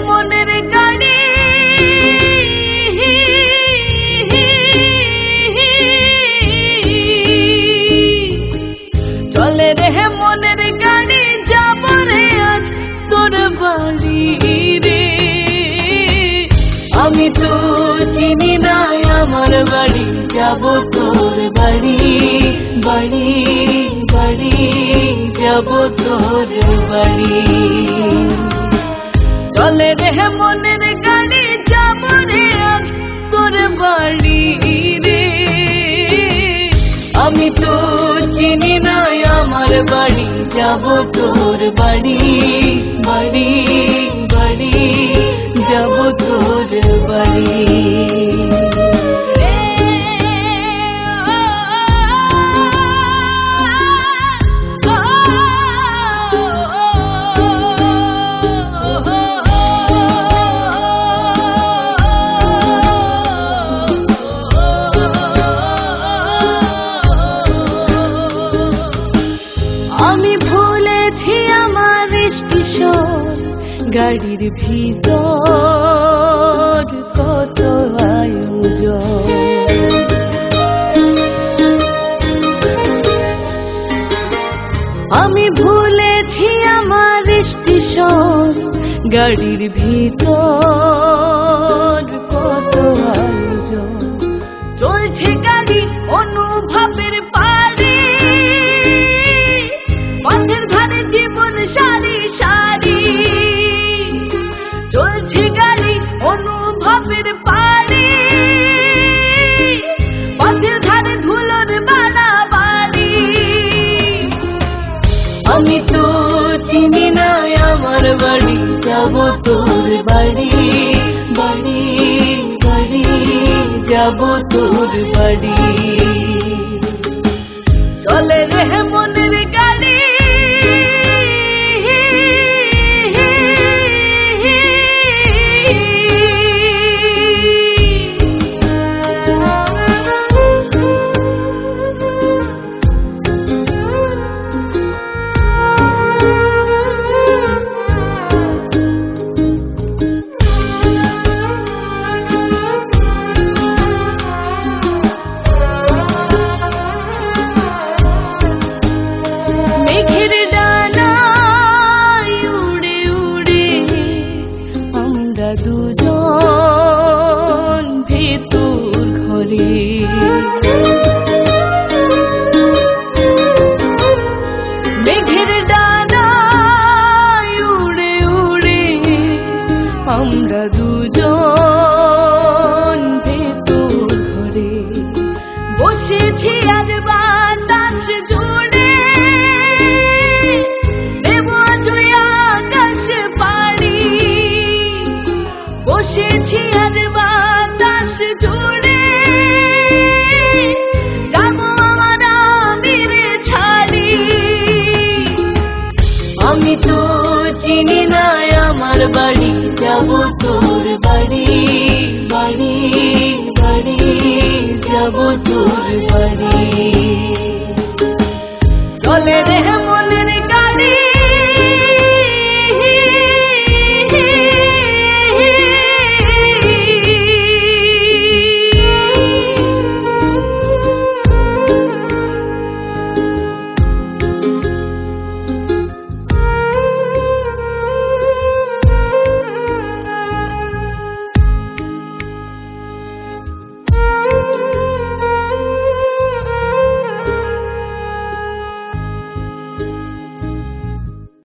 মনের গাড়ি চলে রে মনের গাড়ি যাব রে আজ তোর বাড়ি রে। আমি তো চিনি না আমার বাড়ি, যাব তোর বাড়ি বাড়ি বাড়ি, যাব তোর বাড়ি। চলে রে মনের গাড়ি যাব রে আজ তোর বাড়ি রে। আমি তো চিনি না আমার বাড়ি, যাব তোর বাড়ি বাড়ি বাড়ি, যাব তোর বাড়ি। আমি ভুলেছি আমার স্টেশন, গাড়ির ভিতর কত আয়োজন। আমি ভুলেছি আমার স্টেশন, গাড়ির ভিতর কত আয়োজন। চলছে গাড়ি অনুভবের পারে, পথের ধারে জীবন সারি সারি। চলছে গাড়ি অনুভবের পারে, পথের ধারে ধুলোর বাড়াবাড়ি। আমি তো চিনি না আমার বাড়ি, যাব তোর বাড়ি বাড়ি বাড়ি, যাব তোর বাড়ি। চলে রে মনের গাড়ি দুজন ভেতর ঘরে। মেঘের ডানায় উড়ে উড়ে আমরা দুজন ভেতর ঘরে। বসেছি আজ বাতাস জুড়ে, দেব আকাশ পাড়ি। বসেছি আজ